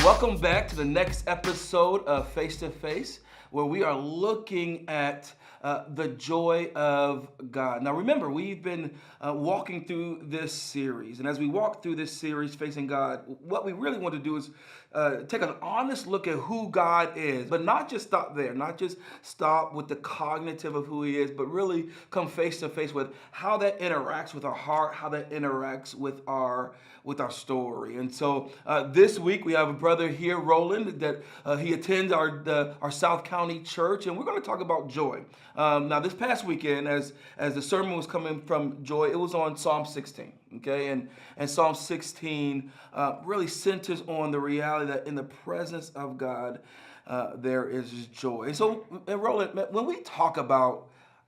Welcome back to the next episode of Face to Face, where we are looking at the joy of God. Now, remember, we've been walking through this series, and as we walk through this series, Facing God, what we really want to do is take an honest look at who God is, but not just stop there, not just stop with the cognitive of who He is, but really come face to face with how that interacts with our heart, how that interacts with our story. And so this week we have a brother here, Roland, that he attends our South County church, and we're going to talk about joy. Now, this past weekend, as the sermon was coming from joy, it was on Psalm 16. Okay, and Psalm 16 really centers on the reality that in the presence of God there is joy. And so, Roland, when we talk about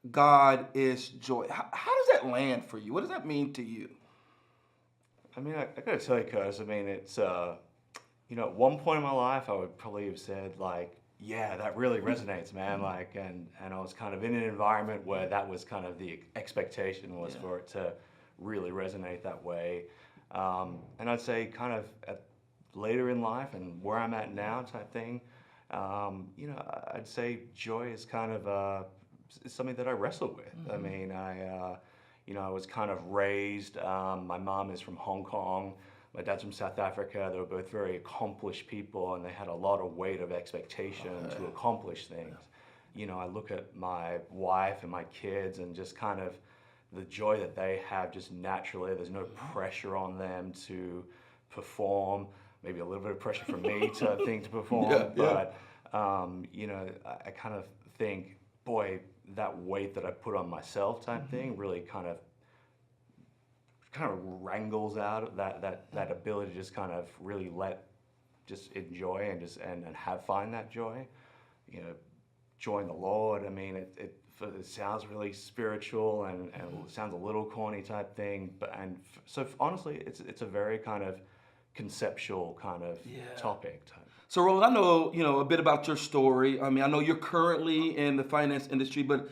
God is joy, how does that land for you? What does that mean to you? I mean, I gotta tell you, cuz, it's, at one point in my life, I would probably have said, yeah, that really resonates, man. And I was kind of in an environment where that was kind of the expectation was for it to really resonate that way. And I'd say kind of later in life and where I'm at now type thing, I'd say joy is kind of something that I wrestle with. Mm-hmm. I mean, I was kind of raised, my mom is from Hong Kong, my dad's from South Africa. They were both very accomplished people and they had a lot of weight of expectation to accomplish things. I look at my wife and my kids and just kind of the joy that they have just naturally. There's no pressure on them to perform, maybe a little bit of pressure from me to perform, but I kind of think, boy, that weight that I put on myself type thing really kind of wrangles out that ability to just kind of really just enjoy and find that joy. Joy in the Lord. I mean, it sounds really spiritual and it sounds a little corny type thing, so honestly, it's a very kind of conceptual kind of topic type. So, Roland, I know a bit about your story. I mean, I know you're currently in the finance industry, but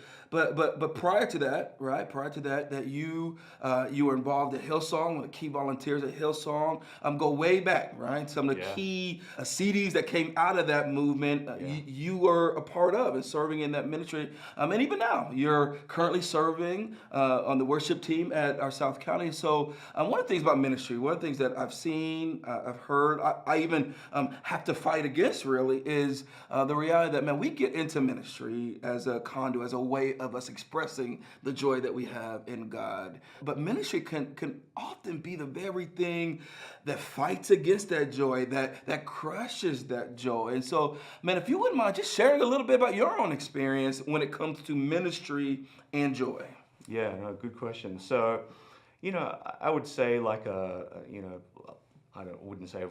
prior to that, right? Prior to that, that you were involved at Hillsong, one of the key volunteers at Hillsong. Go way back, right? Some of the key CDs that came out of that movement, you were a part of and serving in that ministry. And even now, you're currently serving on the worship team at our South County. So, one of the things about ministry, one of the things that I've seen, I've heard, I even have to fight against really is the reality that, man, we get into ministry as a conduit, as a way of us expressing the joy that we have in God. But ministry can often be the very thing that fights against that joy, that crushes that joy. And so, man, if you wouldn't mind just sharing a little bit about your own experience when it comes to ministry and joy. Yeah, no, good question. So, I would say wouldn't say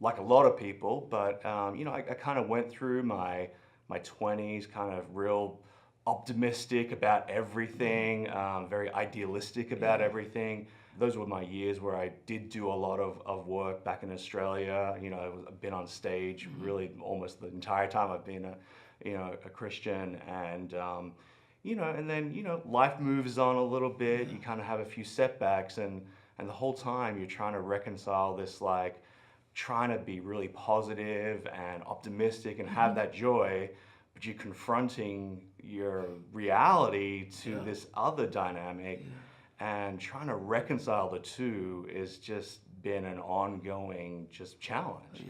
like a lot of people, but I kind of went through my 20s kind of real optimistic about everything, very idealistic about everything. Those were my years where I did do a lot of work back in Australia. I've been on stage really almost the entire time I've been a Christian, and and then life moves on a little bit. You kind of have a few setbacks, and the whole time you're trying to reconcile this trying to be really positive and optimistic and have that joy, but you're confronting your reality to this other dynamic, and trying to reconcile the two is just been an ongoing just challenge.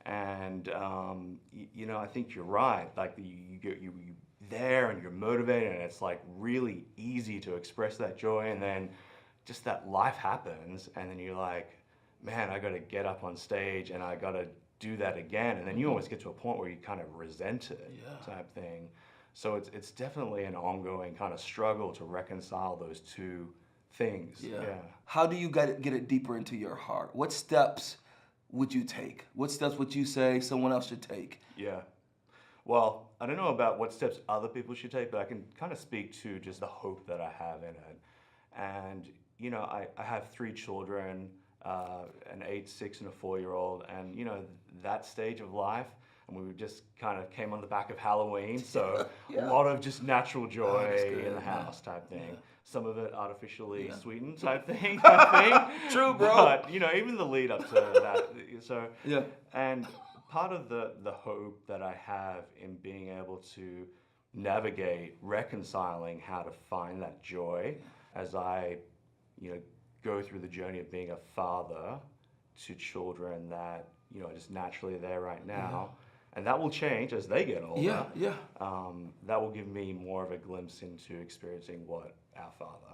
And I think you're right. You there and you're motivated, and it's really easy to express that joy, and then just that life happens, and then you're like, man, I got to get up on stage and I got to do that again. And then you almost get to a point where you kind of resent it type thing. So it's definitely an ongoing kind of struggle to reconcile those two things. How do you get it deeper into your heart? What steps would you take? What steps would you say someone else should take? Yeah. Well, I don't know about what steps other people should take, but I can kind of speak to just the hope that I have in it. And, I have 3 children, an 8, 6, and a 4-year-old, and that stage of life, and we just kind of came on the back of Halloween, so a lot of just natural joy in the house type thing. some of it artificially Yeah. sweetened type thing, I think. True, bro. But, even the lead up to that. So, Yeah. and part of the hope that I have in being able to navigate reconciling how to find that joy as I, go through the journey of being a father to children that, are just naturally there right now. And that will change as they get older. Yeah, yeah. That will give me more of a glimpse into experiencing what our Father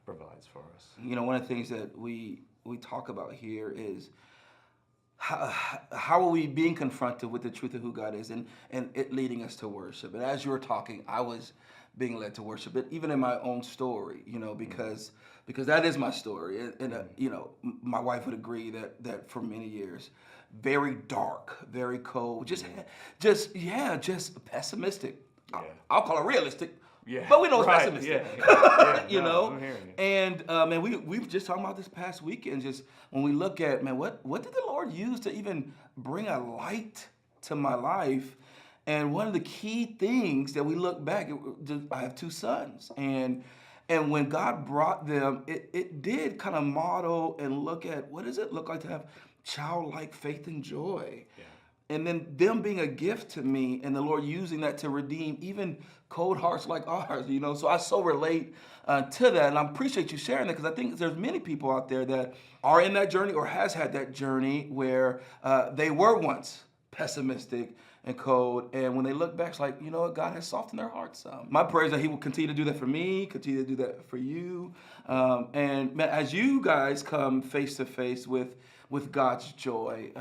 provides for us. One of the things that we talk about here is how are we being confronted with the truth of who God is and it leading us to worship. And as you were talking, I was being led to worship it, even in my own story, because that is my story. And my wife would agree that for many years, very dark, very cold, just pessimistic. Yeah. I'll call it realistic. Yeah, But we know it's right, pessimistic. yeah, no, I'm hearing you. And we were just talking about this past weekend, just when we look at, what did the Lord use to even bring a light to my life? And one of the key things that we look back, I have two sons, and when God brought them, it did kind of model and look at what does it look like to have childlike faith and joy. Yeah. And then them being a gift to me and the Lord using that to redeem even cold hearts like ours, So I so relate to that. And I appreciate you sharing that because I think there's many people out there that are in that journey or has had that journey where they were once pessimistic and cold. And when they look back, it's like, God has softened their hearts some. My prayer is that He will continue to do that for me, continue to do that for you. And man, as you guys come face to face with God's joy,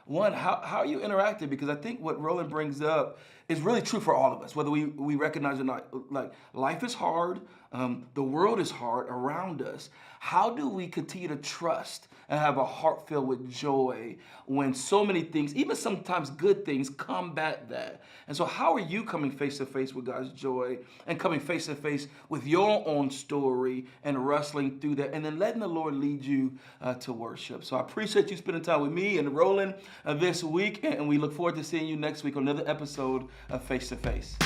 one, how are you interacting? Because I think what Roland brings up is really true for all of us, whether we recognize it or not. Like, life is hard. The world is hard around us. How do we continue to trust and have a heart filled with joy when so many things, even sometimes good things, combat that? And so how are you coming face to face with God's joy and coming face to face with your own story and wrestling through that and then letting the Lord lead you to worship? So I appreciate you spending time with me and Roland this week, and we look forward to seeing you next week on another episode of Face to Face.